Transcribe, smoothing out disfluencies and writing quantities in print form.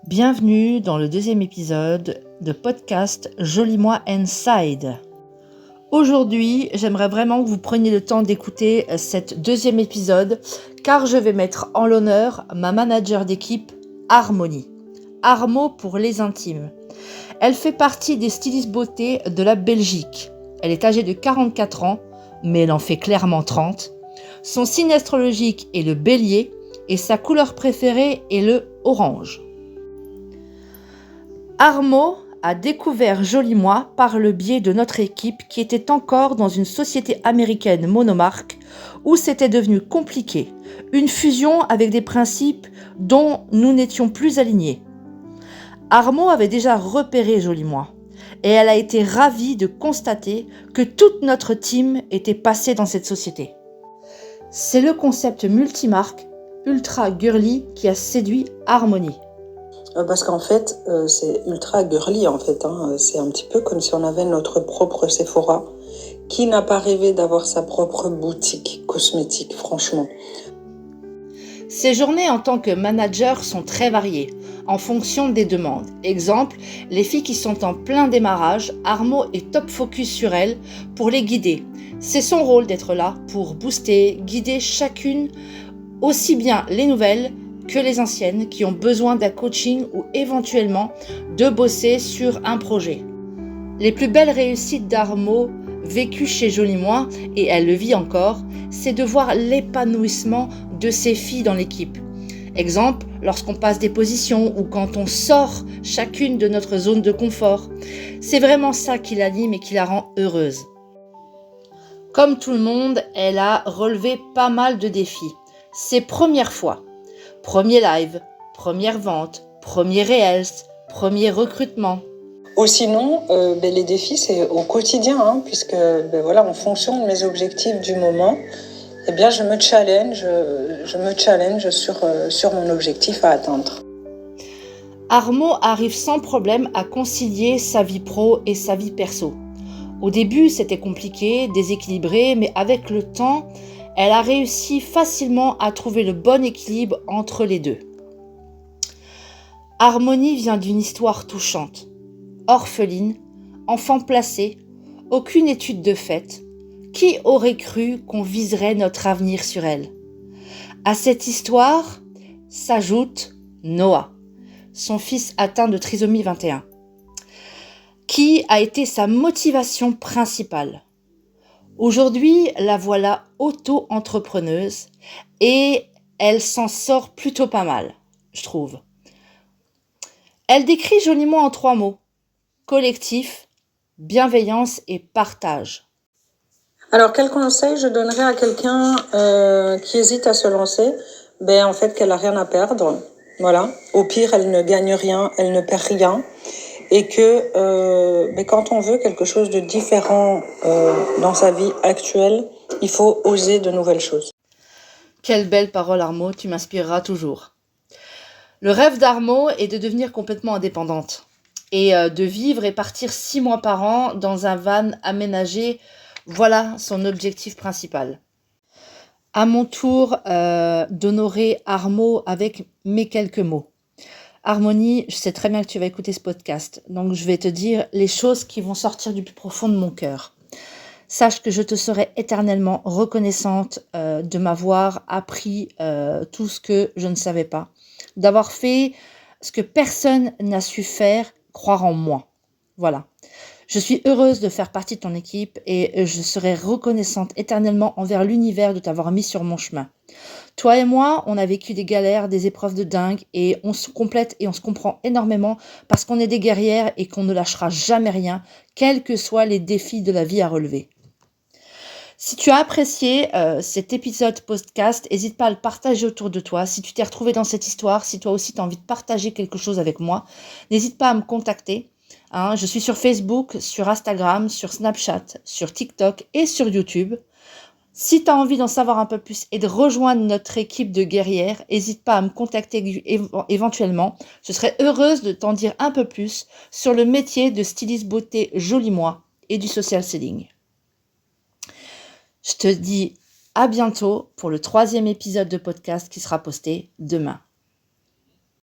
Bienvenue dans le deuxième épisode de podcast Joli Moi Inside. Aujourd'hui, j'aimerais vraiment que vous preniez le temps d'écouter cet deuxième épisode car je vais mettre en l'honneur ma manager d'équipe, Harmonie. Armo pour les intimes. Elle fait partie des stylistes beauté de la Belgique. Elle est âgée de 44 ans, mais elle en fait clairement 30. Son signe astrologique est le bélier et sa couleur préférée est le orange. Armo a découvert Joli Moi par le biais de notre équipe qui était encore dans une société américaine monomarque où c'était devenu compliqué, une fusion avec des principes dont nous n'étions plus alignés. Armo avait déjà repéré Joli Moi et elle a été ravie de constater que toute notre team était passée dans cette société. C'est le concept multimarque ultra girly qui a séduit Harmonie. Parce qu'en fait, c'est ultra girly en fait. C'est un petit peu comme si on avait notre propre Sephora. Qui n'a pas rêvé d'avoir sa propre boutique cosmétique, franchement? Ces journées en tant que manager sont très variées, en fonction des demandes. Exemple, les filles qui sont en plein démarrage, Armo est top focus sur elles pour les guider. C'est son rôle d'être là pour booster, guider chacune, aussi bien les nouvelles que les anciennes qui ont besoin d'un coaching ou éventuellement de bosser sur un projet. Les plus belles réussites d'Armo vécues chez Joli Moi, et elle le vit encore, c'est de voir l'épanouissement de ses filles dans l'équipe. Exemple, lorsqu'on passe des positions ou quand on sort chacune de notre zone de confort. C'est vraiment ça qui l'anime et qui la rend heureuse. Comme tout le monde, elle a relevé pas mal de défis. Ses premières fois. Premier live, première vente, premier Reels, premier recrutement. Ou sinon, les défis, c'est au quotidien, puisque en fonction de mes objectifs du moment, je me challenge sur mon objectif à atteindre. Armo arrive sans problème à concilier sa vie pro et sa vie perso. Au début, c'était compliqué, déséquilibré, mais avec le temps, elle a réussi facilement à trouver le bon équilibre entre les deux. Harmonie vient d'une histoire touchante. Orpheline, enfant placée, aucune étude de fait. Qui aurait cru qu'on viserait notre avenir sur elle? À cette histoire s'ajoute Noah, son fils atteint de trisomie 21, qui a été sa motivation principale. Aujourd'hui, la voilà auto-entrepreneuse et elle s'en sort plutôt pas mal, je trouve. Elle décrit Joli Moi en 3 mots. Collectif, bienveillance et partage. Alors, quel conseil je donnerais à quelqu'un qui hésite à se lancer? En fait, qu'elle a rien à perdre. Voilà. Au pire, elle ne gagne rien, elle ne perd rien. Et que quand on veut quelque chose de différent dans sa vie actuelle, il faut oser de nouvelles choses. Quelle belle parole, Armo, tu m'inspireras toujours. Le rêve d'Armo est de devenir complètement indépendante et de vivre et partir 6 mois par an dans un van aménagé. Voilà son objectif principal. À mon tour d'honorer Armo avec mes quelques mots. Harmonie, je sais très bien que tu vas écouter ce podcast, donc je vais te dire les choses qui vont sortir du plus profond de mon cœur. Sache que je te serai éternellement reconnaissante de m'avoir appris tout ce que je ne savais pas, d'avoir fait ce que personne n'a su faire, croire en moi. Voilà. Je suis heureuse de faire partie de ton équipe et je serai reconnaissante éternellement envers l'univers de t'avoir mis sur mon chemin. Toi et moi, on a vécu des galères, des épreuves de dingue et on se complète et on se comprend énormément parce qu'on est des guerrières et qu'on ne lâchera jamais rien, quels que soient les défis de la vie à relever. Si tu as apprécié cet épisode podcast, n'hésite pas à le partager autour de toi. Si tu t'es retrouvé dans cette histoire, si toi aussi tu as envie de partager quelque chose avec moi, n'hésite pas à me contacter. Je suis sur Facebook, sur Instagram, sur Snapchat, sur TikTok et sur YouTube. Si tu as envie d'en savoir un peu plus et de rejoindre notre équipe de guerrières, n'hésite pas à me contacter éventuellement. Je serai heureuse de t'en dire un peu plus sur le métier de styliste beauté Joli Moi et du social selling. Je te dis à bientôt pour le 3e épisode de podcast qui sera posté demain.